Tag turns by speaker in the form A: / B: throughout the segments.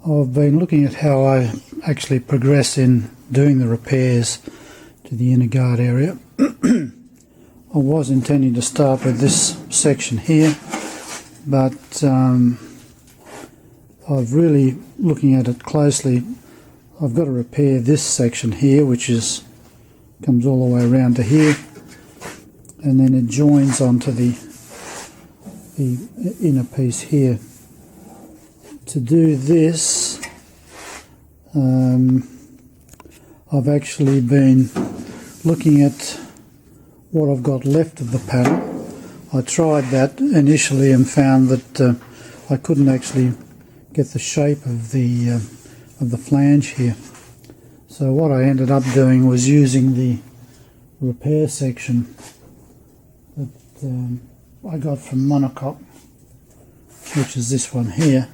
A: I've been looking at how I actually progress in doing the repairs to the inner guard area. I was intending to start with this section here, but I've really, looking at it closely, I've got to repair this section here, which comes all the way around to here, and then it joins onto the inner piece here. To do this, I've actually been looking at what I've got left of the panel. I tried that initially and found that I couldn't actually get the shape of the flange here. So what I ended up doing was using the repair section that I got from Monocoque, which is this one here,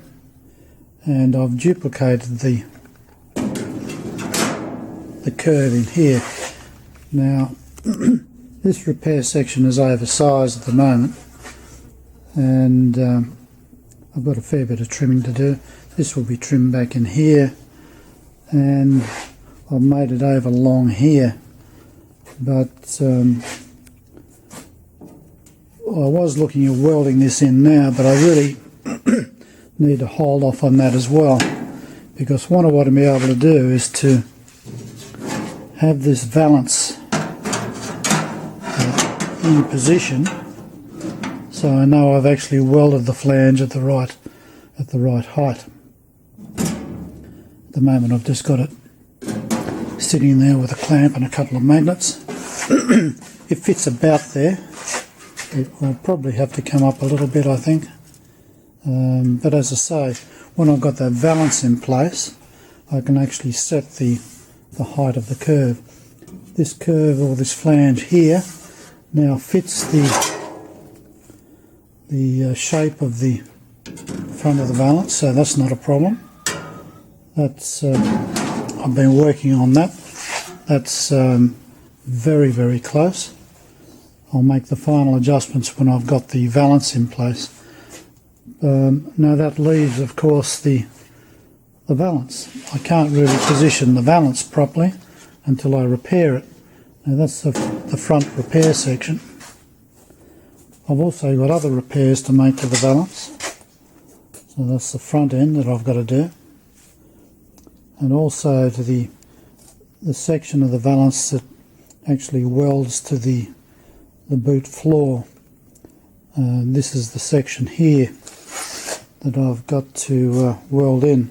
A: and I've duplicated the curve in here. Now this repair section is oversized at the moment, and I've got a fair bit of trimming to do. This will be trimmed back in here, and I've made it over long here, but I was looking at welding this in now, but I really need to hold off on that as well, because what I want to be able to do is to have this valance in position, so I know I've actually welded the flange at the right height. At the moment I've just got it sitting there with a clamp and a couple of magnets. It fits about there. It will probably have to come up a little bit, I think. But as I say, when I've got that valance in place, I can actually set the height of the curve. This curve, or this flange here, now fits the shape of the front of the valance, so that's not a problem. That's I've been working on that. That's very, very close. I'll make the final adjustments when I've got the valance in place. Now that leaves, of course, the valance. I can't really position the valance properly until I repair it. Now that's the front repair section. I've also got other repairs to make to the valance. So that's the front end that I've got to do. And also to the section of the valance that actually welds to the boot floor. This is the section here that I've got to weld in.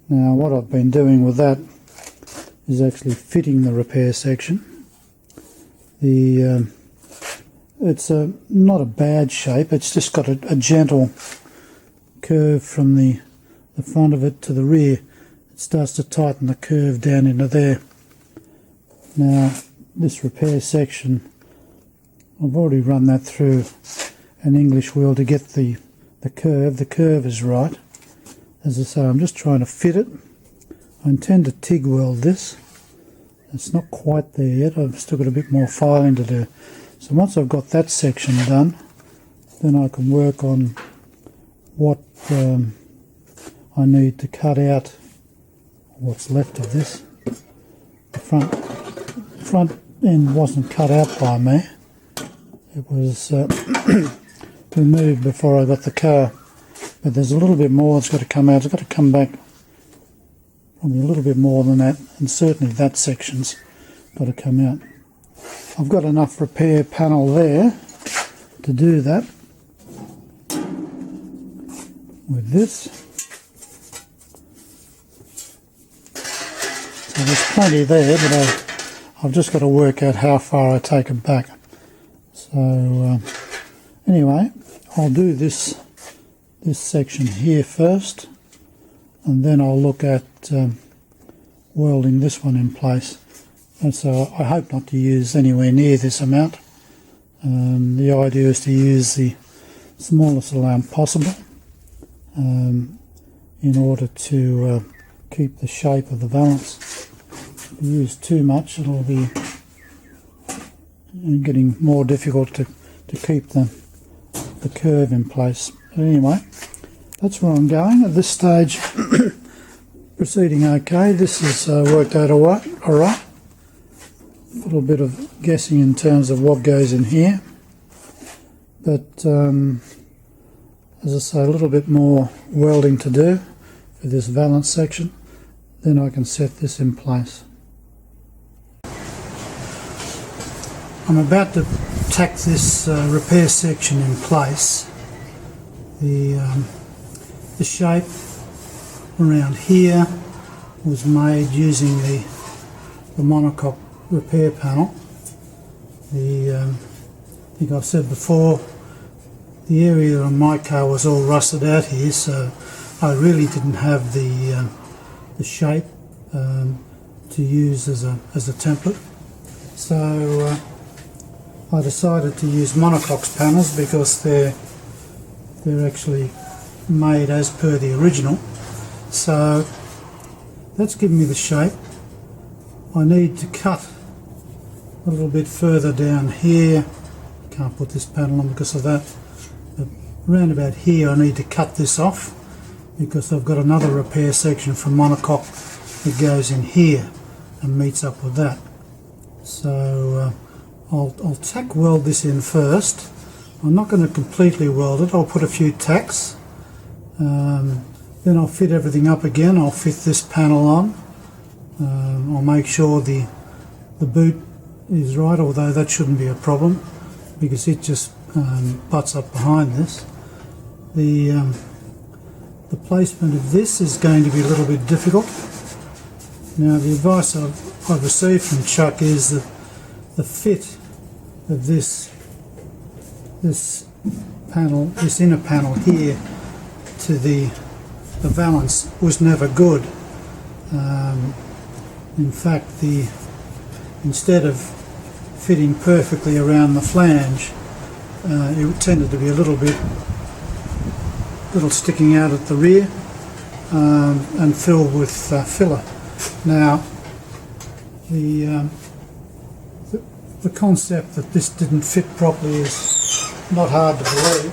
A: Now what I've been doing with that is actually fitting the repair section. It's not a bad shape, it's just got a gentle curve from the front of it to the rear. It starts to tighten the curve down into there. Now this repair section, I've already run that through an English wheel to get the curve. The curve is right. As I say, I'm just trying to fit it. I intend to TIG weld this. It's not quite there yet. I've still got a bit more filing to do. So once I've got that section done, then I can work on what I need to cut out, what's left of this. The front end wasn't cut out by me. It was removed before I got the car, but there's a little bit more that's got to come out. It's got to come back probably a little bit more than that, and certainly that section's got to come out. I've got enough repair panel there to do that with this. So there's plenty there, but I've just got to work out how far I take it back. So anyway, I'll do this section here first, and then I'll look at welding this one in place. And so I hope not to use anywhere near this amount. The idea is to use the smallest amount possible in order to keep the shape of the valance. If you use too much, it'll be getting more difficult to keep the curve in place. But anyway, that's where I'm going. At this stage proceeding okay. This has worked out alright. A little bit of guessing in terms of what goes in here, but as I say, a little bit more welding to do for this valance section, then I can set this in place. I'm about to tack this repair section in place. The shape around here was made using the monocoque repair panel. I think I've said before, the area on my car was all rusted out here, so I really didn't have the shape to use as a template. So I decided to use monocoque panels because they're actually made as per the original. So that's given me the shape. I need to cut a little bit further down here. Can't put this panel on because of that. But around about here I need to cut this off because I've got another repair section from monocoque that goes in here and meets up with that. So I'll tack weld this in first. I'm not going to completely weld it. I'll put a few tacks. Then I'll fit everything up again. I'll fit this panel on. I'll make sure the boot is right, although that shouldn't be a problem because it just butts up behind this. The placement of this is going to be a little bit difficult. Now, the advice I've received from Chuck is that the fit of this panel, this inner panel here, to the valance was never good. In fact, instead of fitting perfectly around the flange, it tended to be a little sticking out at the rear and filled with filler. Now, the concept that this didn't fit properly is not hard to believe,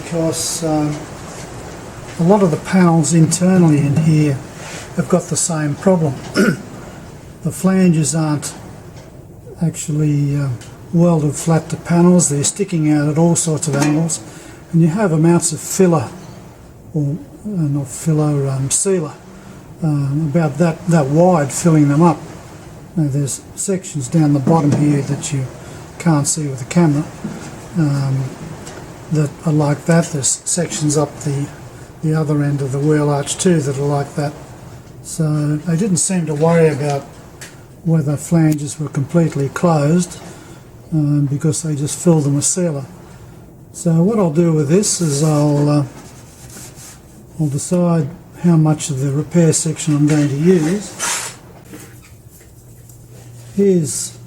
A: because a lot of the panels internally in here have got the same problem. The flanges aren't actually welded flat to panels, they're sticking out at all sorts of angles, and you have amounts of filler, or not filler, sealer, about that wide, filling them up. Now, there's sections down the bottom here that you can't see with the camera that are like that. There's sections up the other end of the wheel arch too that are like that. So they didn't seem to worry about whether flanges were completely closed because they just filled them with sealer. So what I'll do with this is I'll decide how much of the repair section I'm going to use. Here's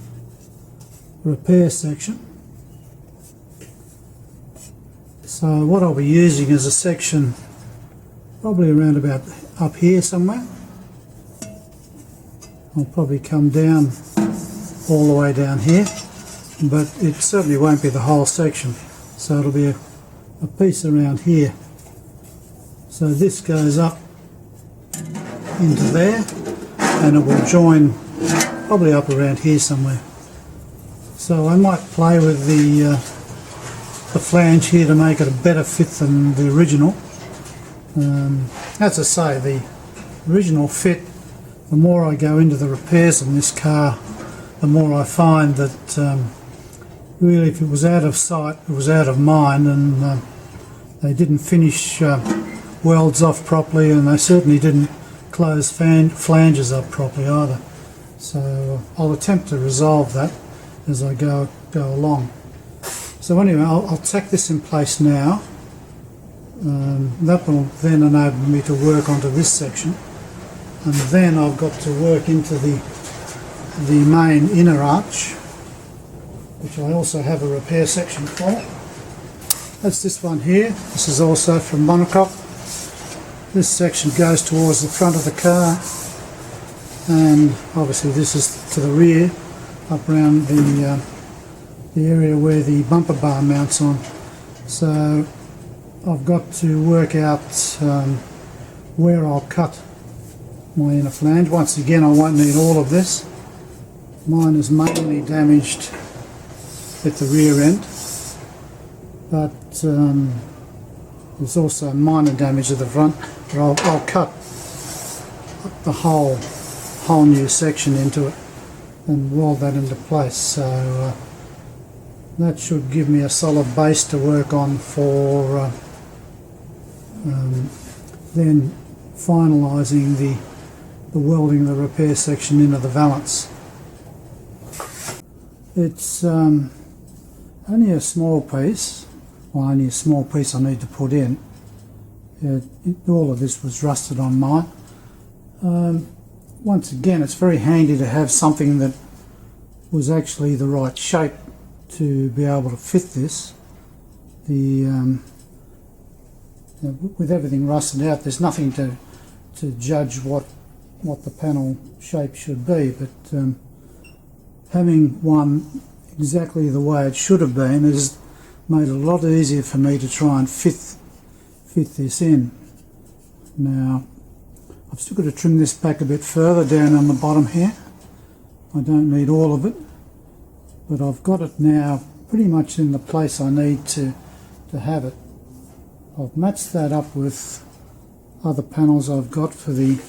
A: the repair section. So what I'll be using is a section probably around about up here somewhere. I'll probably come down all the way down here, but it certainly won't be the whole section. So it'll be a piece around here. So this goes up into there and it will join probably up around here somewhere. So I might play with the flange here to make it a better fit than the original. As I say, the original fit, the more I go into the repairs on this car, the more I find that really if it was out of sight, it was out of mind, and they didn't finish welds off properly, and they certainly didn't close flanges up properly either. So I'll attempt to resolve that as I go along. So anyway, I'll tack this in place now. That will then enable me to work onto this section, and then I've got to work into the main inner arch, which I also have a repair section for. That's this one here. This is also from monocoque. This section goes towards the front of the car, and obviously this is to the rear, up around the area where the bumper bar mounts on. So I've got to work out where I'll cut my inner flange. Once again, I won't need all of this. Mine is mainly damaged at the rear end, but there's also minor damage at the front. But I'll cut the whole new section into it and weld that into place. So that should give me a solid base to work on for then finalising the welding the repair section into the valance. It's only a small piece, well, only a small piece I need to put in. All of this was rusted on mine. Once again, it's very handy to have something that was actually the right shape to be able to fit this. With everything rusted out, there's nothing to judge what the panel shape should be, but having one exactly the way it should have been has made it a lot easier for me to try and fit this in. Now, I've still got to trim this back a bit further down on the bottom here. I don't need all of it, but I've got it now pretty much in the place I need to have it. I've matched that up with other panels I've got for the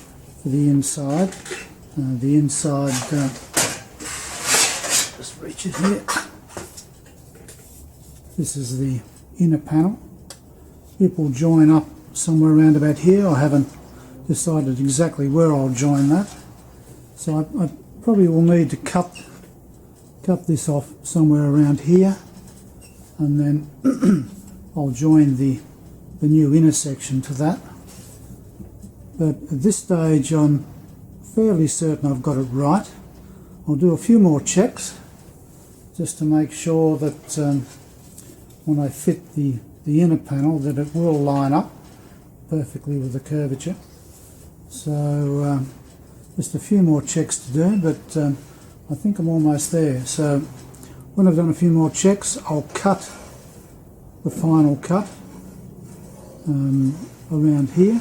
A: inside. Just reach it here. This is the inner panel. It will join up somewhere around about here. I haven't decided exactly where I'll join that, so I probably will need to cut this off somewhere around here, and then I'll join the new inner section to that. But at this stage I'm fairly certain I've got it right. I'll do a few more checks just to make sure that when I fit the inner panel that it will line up perfectly with the curvature. So just a few more checks to do, but I think I'm almost there. So when I've done a few more checks, I'll cut the final cut around here,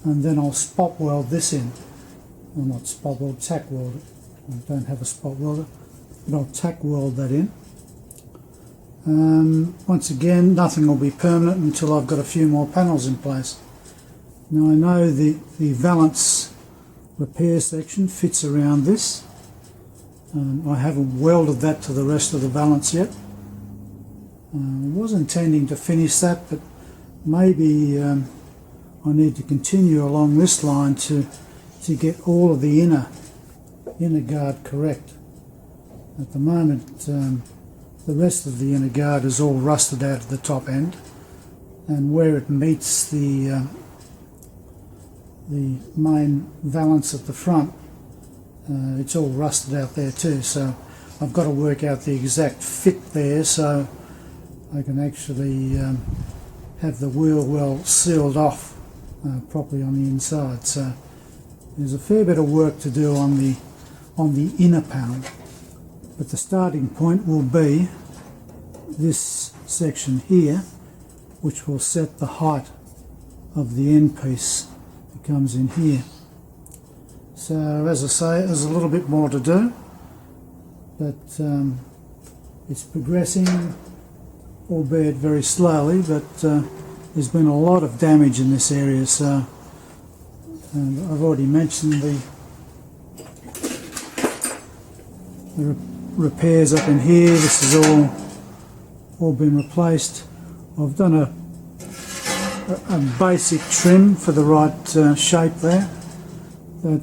A: and then I'll spot weld this in. Well, not spot weld, tack weld it. I don't have a spot welder, but I'll tack weld that in. Once again, nothing will be permanent until I've got a few more panels in place. Now I know the valance repair section fits around this. I haven't welded that to the rest of the valance yet. I was intending to finish that, but maybe I need to continue along this line to get all of the inner guard correct. At the moment the rest of the inner guard is all rusted out at the top end, and where it meets the main valance at the front, it's all rusted out there too, so I've got to work out the exact fit there so I can actually have the wheel well sealed off properly on the inside. So there's a fair bit of work to do on the inner panel, but the starting point will be this section here, which will set the height of the end piece that comes in here. So as I say, there's a little bit more to do, but it's progressing, albeit very slowly, but there's been a lot of damage in this area. So I've already mentioned the repairs up in here. This has all been replaced. I've done a basic trim for the right shape there. That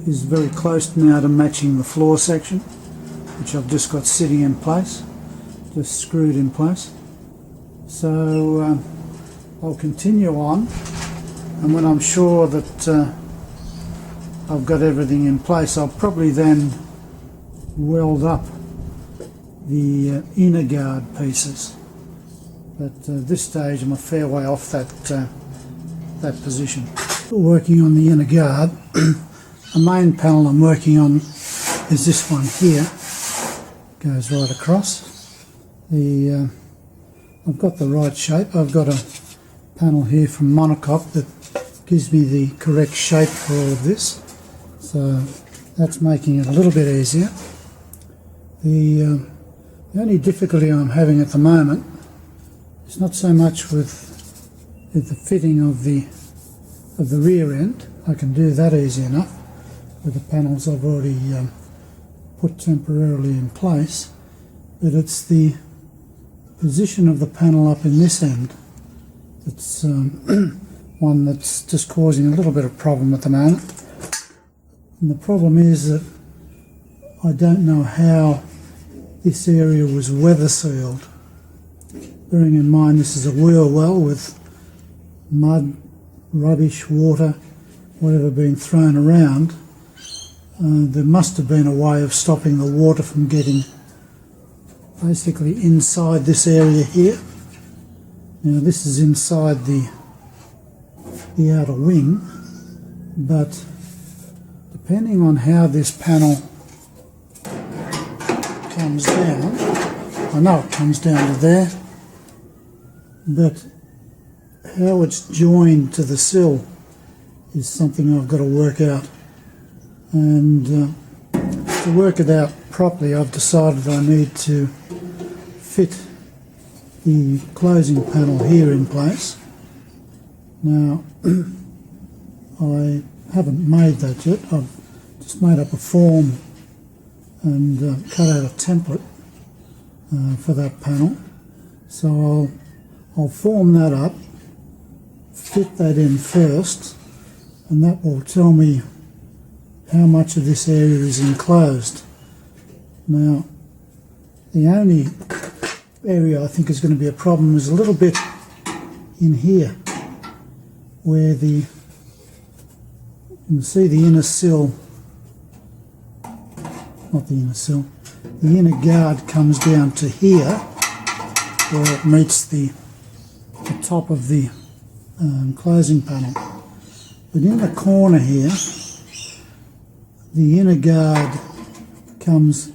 A: is very close now to matching the floor section, which I've just got sitting in place, just screwed in place. So I'll continue on, and when I'm sure that I've got everything in place, I'll probably then weld up the inner guard pieces. But at this stage I'm a fair way off that position. Working on the inner guard, the main panel I'm working on is this one here. Goes right across. I've got the right shape. I've got a panel here from Monocoque that gives me the correct shape for all of this. So that's making it a little bit easier. The only difficulty I'm having at the moment is not so much with the fitting of the rear end. I can do that easy enough with the panels I've already put temporarily in place, but it's the position of the panel up in this end that's one that's just causing a little bit of problem at the moment. And the problem is that I don't know how this area was weather sealed. Bearing in mind this is a wheel well with mud, rubbish, water, whatever being thrown around, there must have been a way of stopping the water from getting basically inside this area here. Now this is inside the outer wing, but depending on how this panel comes down, I know it comes down to there, but how it's joined to the sill is something I've got to work out. And to work it out properly, I've decided I need to fit the closing panel here in place. Now, I haven't made that yet. I've just made up a form and cut out a template for that panel. So I'll form that up, fit that in first, and that will tell me how much of this area is enclosed. Now, the only area I think is going to be a problem is a little bit in here, where you can see the inner sill, not the inner sill, the inner guard comes down to here, where it meets the top of the closing panel. But in the corner here, the inner guard comes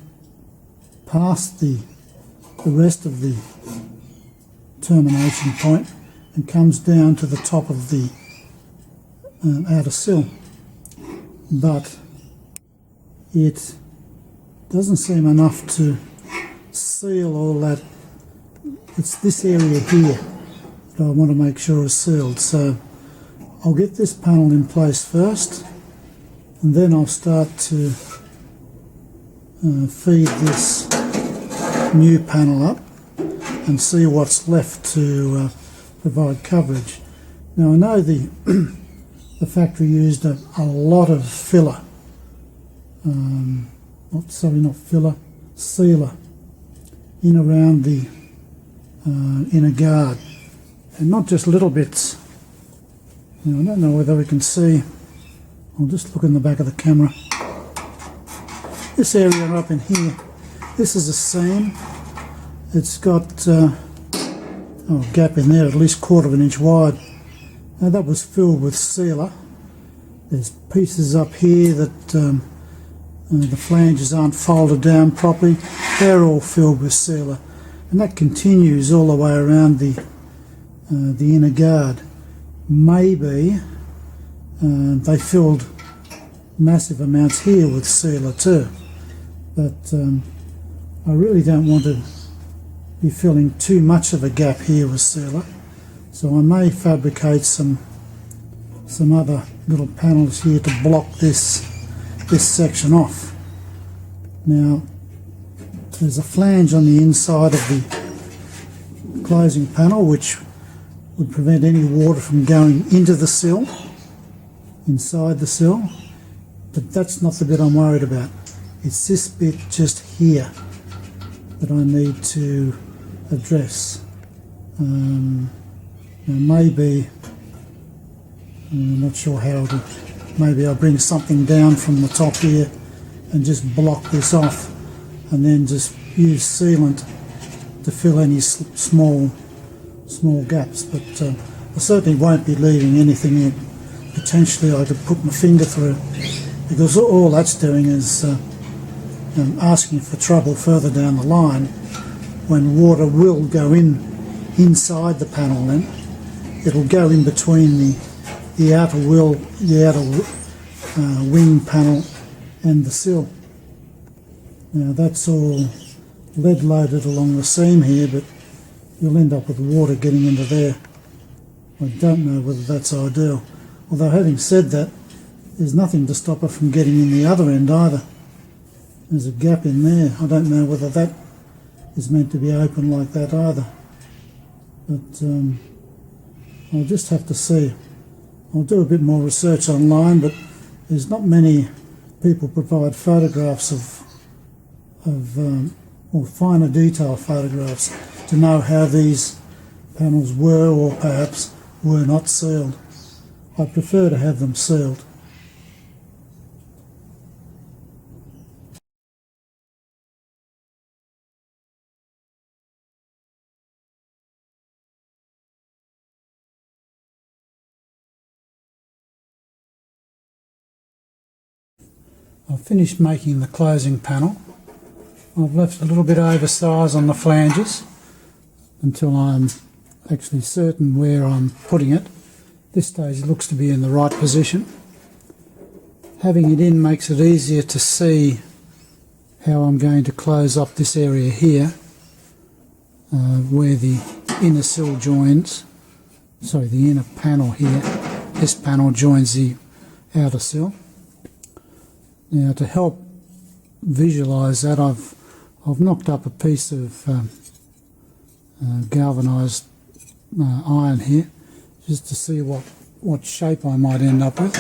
A: past the rest of the termination point and comes down to the top of the outer sill. But it doesn't seem enough to seal all that. It's this area here that I want to make sure is sealed. So I'll get this panel in place first, and then I'll start to feed this new panel up and see what's left to provide coverage. Now I know the factory used a lot of filler, sealer in around the inner guard, and not just little bits. Now I don't know whether we can see, I'll just look in the back of the camera. This area up in here, this is a seam. It's got a gap in there at least 1/4 of an inch wide. Now that was filled with sealer. There's pieces up here that the flanges aren't folded down properly. They're all filled with sealer, and that continues all the way around the inner guard. Maybe they filled massive amounts here with sealer too, but I really don't want to be filling too much of a gap here with sealer, so I may fabricate some other little panels here to block this section off. Now there's a flange on the inside of the closing panel which would prevent any water from going into the sill, inside the sill, but that's not the bit I'm worried about. It's this bit just here that I need to address. Maybe, I'm not sure how to, maybe I'll bring something down from the top here and just block this off, and then just use sealant to fill any small gaps, but I certainly won't be leaving anything in potentially I could put my finger through, because all that's doing is asking for trouble further down the line when water will go inside the panel. Then it'll go in between the outer wing panel and the sill. Now that's all lead loaded along the seam here, but you'll end up with water getting into there. I don't know whether that's ideal. Although having said that, there's nothing to stop it from getting in the other end either. There's a gap in there. I don't know whether that is meant to be open like that either. But I'll just have to see. I'll do a bit more research online, but there's not many people provide photographs or finer detail photographs to know how these panels were or perhaps were not sealed. I prefer to have them sealed. I've finished making the closing panel. I've left a little bit oversize on the flanges until I'm actually certain where I'm putting it. This stage it looks to be in the right position. Having it in makes it easier to see how I'm going to close up this area here where the inner sill joins, sorry, the inner panel here. This panel joins the outer sill. Now to help visualise that, I've knocked up a piece of galvanised iron here just to see what shape I might end up with.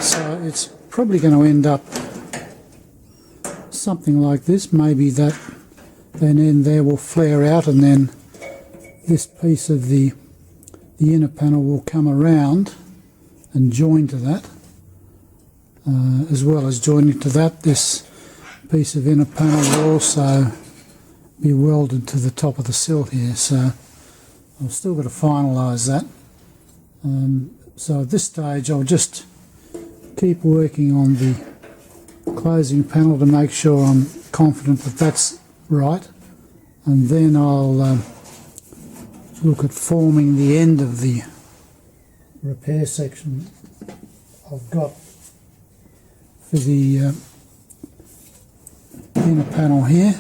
A: So it's probably going to end up something like this. Maybe that end there will flare out, and then this piece of the inner panel will come around and join to that. As well as joining to that, this piece of inner panel will also be welded to the top of the sill here, so I've still got to finalise that. So at this stage I'll just keep working on the closing panel to make sure I'm confident that that's right, and then I'll look at forming the end of the repair section I've got for the inner panel here,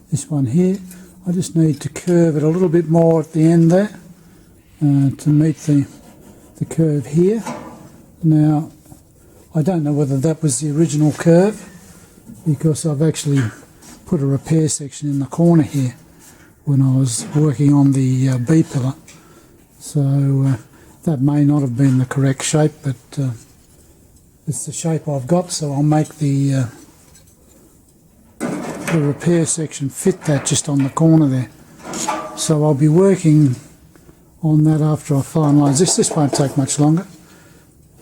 A: this one here. I just need to curve it a little bit more at the end there to meet the curve here. Now I don't know whether that was the original curve, because I've actually put a repair section in the corner here when I was working on the B-pillar, so that may not have been the correct shape, but it's the shape I've got, so I'll make the repair section fit that just on the corner there. So I'll be working on that after I finalise this. This won't take much longer.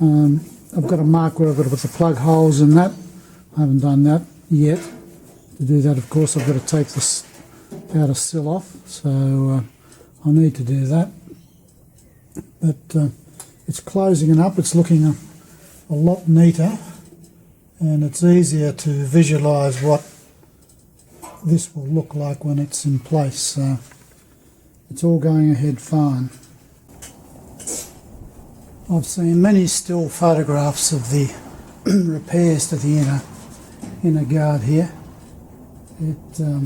A: I've got to mark where I've got to put the plug holes in that. I haven't done that yet. To do that, of course, I've got to take this outer sill off, so I need to do that. But it's closing it up. It's looking a lot neater, and it's easier to visualise what this will look like when it's in place. So it's all going ahead fine. I've seen many still photographs of the repairs to the inner guard here. It's a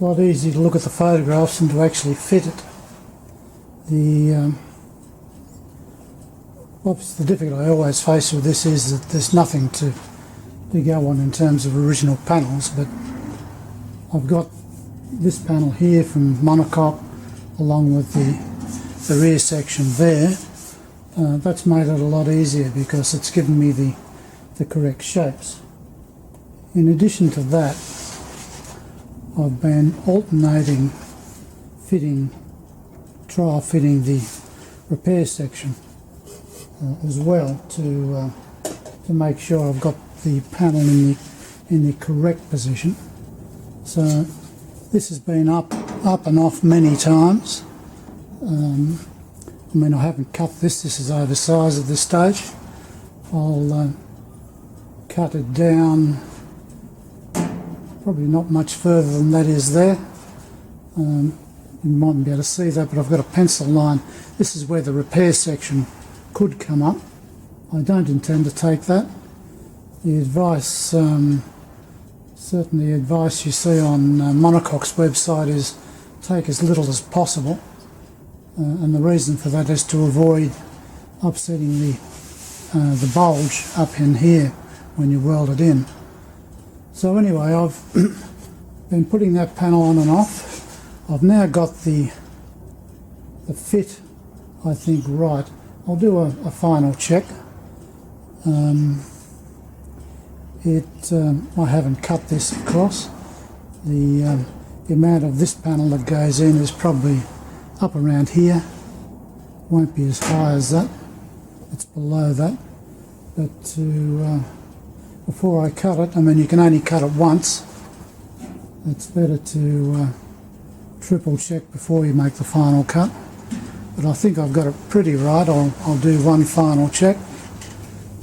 A: lot easier to look at the photographs than to actually fit it. The difficulty I always face with this is that there's nothing to go on in terms of original panels, but I've got this panel here from monocoque along with the rear section there. That's made it a lot easier because it's given me the correct shapes. In addition to that, I've been alternating trial fitting the repair section as well to make sure I've got the panel in the correct position. So this has been up and off many times. I mean, I haven't cut this is oversized at this stage. I'll cut it down probably not much further than that is there. You mightn't be able to see that, but I've got a pencil line. This is where the repair section could come up. I don't intend to take that. The advice, certainly the advice you see on Monocoque's website is take as little as possible, and the reason for that is to avoid upsetting the bulge up in here when you weld it in. So anyway, I've been putting that panel on and off. I've now got the fit, I think, right. I'll do a final check. I haven't cut this across. The amount of this panel that goes in is probably up around here. Won't be as high as that. It's below that. But before I cut it, I mean, you can only cut it once. It's better to triple check before you make the final cut. But I think I've got it pretty right. I'll do one final check.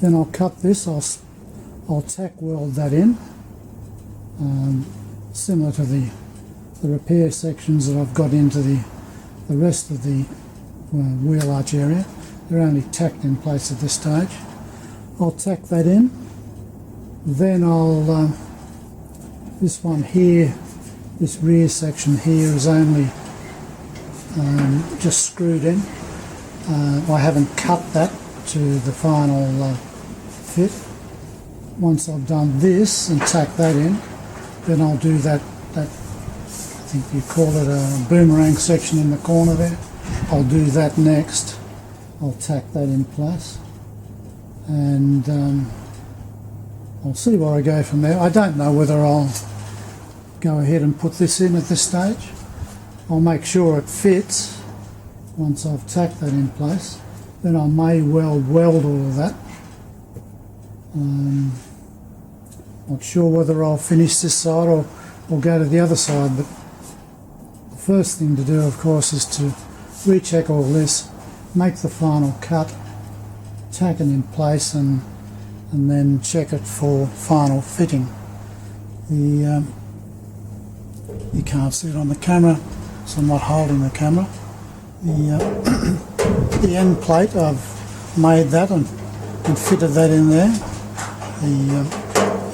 A: Then I'll cut this. I'll tack weld that in, similar to the repair sections that I've got into the rest of the wheel arch area. They're only tacked in place at this stage. I'll tack that in. Then I'll this one here, this rear section here is only just screwed in. I haven't cut that to the final fit. Once I've done this and tack that in, then I'll do that I think you call it a boomerang section in the corner there. I'll do that next. I'll tack that in place, and I'll see where I go from there. I don't know whether I'll go ahead and put this in at this stage. I'll make sure it fits once I've tacked that in place. Then I may weld all of that. Not sure whether I'll finish this side or go to the other side, but the first thing to do, of course, is to recheck all this, make the final cut, tack it in place, and then check it for final fitting. You can't see it on the camera, so I'm not holding the camera. The end plate, I've made that and fitted that in there. The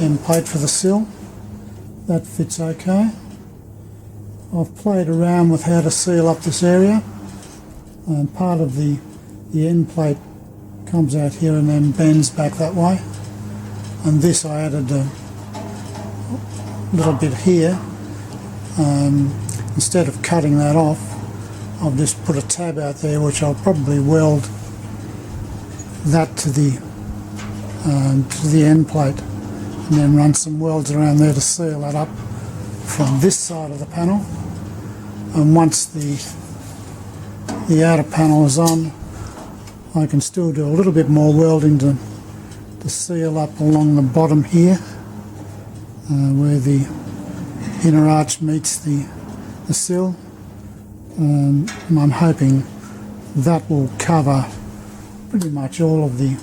A: end plate for the sill, that fits okay. I've played around with how to seal up this area, and part of the end plate comes out here and then bends back that way, and this I added a little bit here. Instead of cutting that off, I've just put a tab out there which I'll probably weld that to the end plate, and then run some welds around there to seal that up from this side of the panel. And once the outer panel is on, I can still do a little bit more welding to seal up along the bottom here, where the inner arch meets the sill. And I'm hoping that will cover pretty much all of the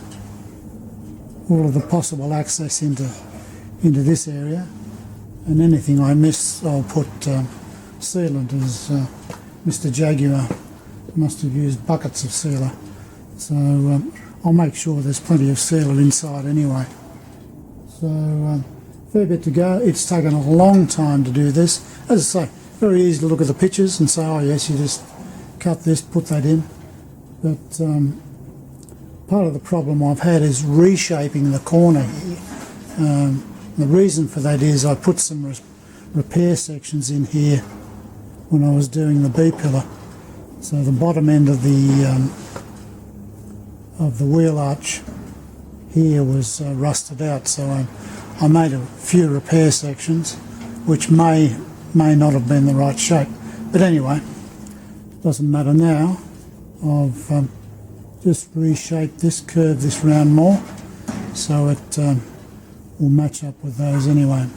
A: possible access into this area, and anything I miss I'll put sealant, as Mr. Jaguar must have used buckets of sealer, so I'll make sure there's plenty of sealer inside anyway. So fair bit to go. It's taken a long time to do this. As I say, very easy to look at the pictures and say, oh yes, you just cut this, put that in, but part of the problem I've had is reshaping the corner here. The reason for that is I put some repair sections in here when I was doing the B-pillar. So the bottom end of the wheel arch here was rusted out, so I made a few repair sections which may not have been the right shape. But anyway, doesn't matter now. I've just reshaped this, curved this round more, so it will match up with those anyway.